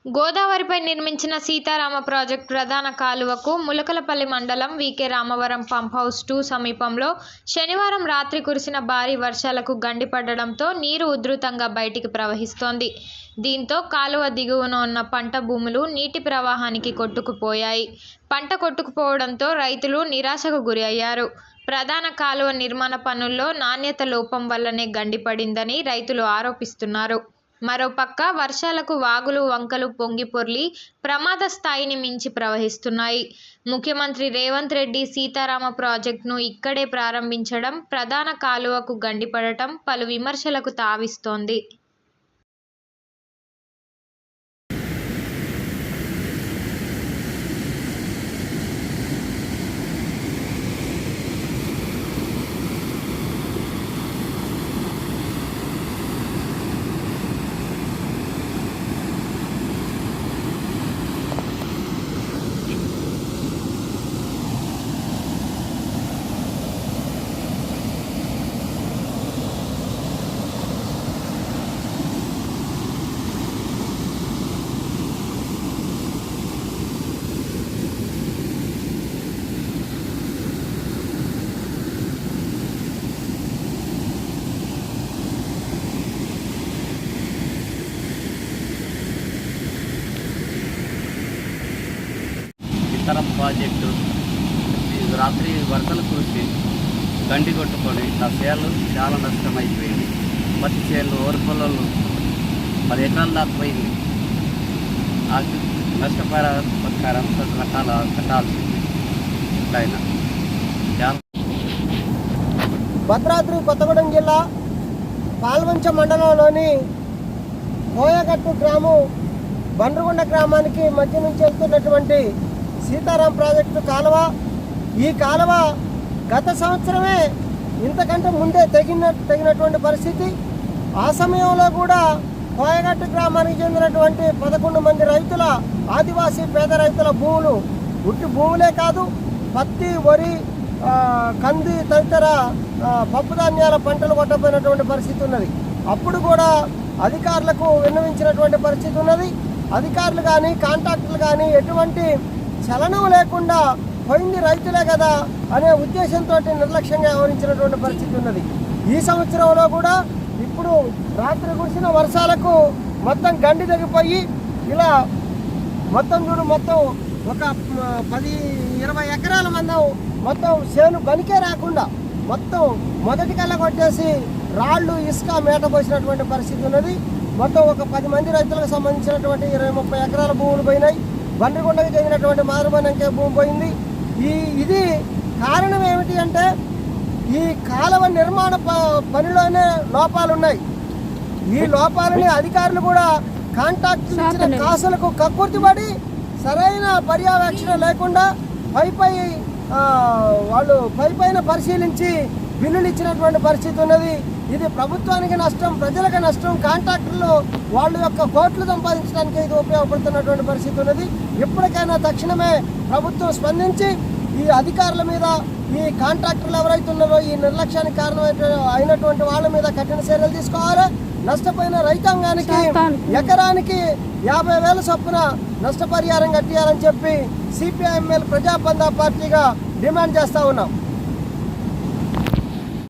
గోదావరిపై నిర్మించిన సీతారామ ప్రాజెక్టు ప్రధాన కాలువకు ములకలపల్లి మండలం వీకే రామవరం పంప్ హౌస్ 2 సమీపంలో శనివారం రాత్రి కురిసిన భారీ వర్షాలకు గండిపడడంతో నీరు ఉధృతంగా బయటికి ప్రవహిస్తోంది. దీంతో కాలువ దిగువన ఉన్న పంట భూములు నీటి ప్రవాహానికి కొట్టుకుపోయాయి. పంట కొట్టుకుపోవడంతో రైతులు నిరాశకు గురి అయ్యారు. ప్రధాన కాలువ నిర్మాణ పనుల్లో నాణ్యత లోపం వల్లనే గండిపడిందని రైతులు ఆరోపిస్తున్నారు. మరోపక్క వర్షాలకు వాగులు వంకలు పొంగిపొర్లి ప్రమాద స్థాయిని మించి ప్రవహిస్తున్నాయి. ముఖ్యమంత్రి రేవంత్ రెడ్డి సీతారామ ప్రాజెక్టును ఇక్కడే ప్రారంభించడం, ప్రధాన కాలువకు గండిపడటం పలు విమర్శలకు తావిస్తోంది. సీతారామ ప్రాజెక్టు రాత్రి వరదలు కురిసి గండి కొట్టుకొని నా చేలు చాలా నష్టమైపోయింది. పత్తి చేలు ఓరపొలాలు 10 ఎకరాల దాకా పోయింది. ఆ నష్టపరిహారం కట్టాల్సింది. ఆయన భద్రాద్రి కొత్తగూడెం జిల్లా పాల్వంచ మండలంలోని కోయగట్టు గ్రామం బండ్రగొండ గ్రామానికి మధ్య నుంచి వెళ్తున్నటువంటి సీతారాం ప్రాజెక్టు కాలువ. ఈ కాలువ గత సంవత్సరమే ఇంతకంటే ముందే తెగినటువంటి పరిస్థితి. ఆ సమయంలో కూడా కోయగట్టు గ్రామానికి చెందినటువంటి 11 మంది రైతుల ఆదివాసీ పేద రైతుల భూములు ఉట్టి భూములే కాదు, పత్తి, వరి, కంది తదితర పప్పు ధాన్యాల పంటలు కొట్టపోయినటువంటి పరిస్థితి ఉన్నది. అప్పుడు కూడా అధికారులకు విన్నవించినటువంటి పరిస్థితి ఉన్నది. అధికారులు కానీ కాంట్రాక్టర్లు కానీ ఎటువంటి చలనం లేకుండా పోయింది రైతులే కదా అనే ఉద్దేశంతో నిర్లక్ష్యంగా వ్యవహరించినటువంటి పరిస్థితి ఉన్నది. ఈ సంవత్సరంలో కూడా ఇప్పుడు రాత్రి కురిసిన వర్షాలకు మొత్తం గండి తగ్గిపోయి ఇలా మొత్తం ఒక 10-20 ఎకరాల మందం మొత్తం చేను బనికే రాకుండా మొత్తం మొదటి కళ్ళ కొట్టేసి రాళ్ళు ఇసుక మేట పోసినటువంటి పరిస్థితి ఉన్నది. మొత్తం ఒక 10 మంది రైతులకు సంబంధించినటువంటి 20-30 ఎకరాల భూములు పోయినాయి. బండ్రగొండకు చెందినటువంటి మారుమనంకే భూమి పోయింది. ఇది కారణం ఏమిటి అంటే ఈ కాలువ నిర్మాణ పనిలోనే లోపాలు ఉన్నాయి. ఈ లోపాలని అధికారులు కూడా కాంట్రాక్టులు ఇచ్చిన కాసులకు కక్కుర్తిపడి సరైన పర్యవేక్షణ లేకుండా వాళ్ళు పైన పరిశీలించి బిల్లులు ఇచ్చినటువంటి పరిస్థితి ఉన్నది. ఇది ప్రభుత్వానికి నష్టం, ప్రజలకు నష్టం, కాంట్రాక్టర్లు వాళ్ళ యొక్క కోట్లు సంపాదించడానికి ఇది ఉపయోగపడుతున్నటువంటి పరిస్థితి ఉన్నది. ఇప్పటికైనా తక్షణమే ప్రభుత్వం స్పందించి ఈ అధికారుల మీద, ఈ కాంట్రాక్టర్లు ఎవరైతే ఉన్నారో ఈ నిర్లక్ష్యానికి అయినటువంటి వాళ్ళ మీద కఠిన చర్యలు తీసుకోవాలి. నష్టపోయిన రైతాంగానికి ఎకరానికి 50,000 చొప్పున నష్టపరిహారం కట్టియాలని చెప్పి సిపిఐఎంఎల్ ప్రజాబంధ పార్టీగా డిమాండ్ చేస్తూ ఉన్నాం.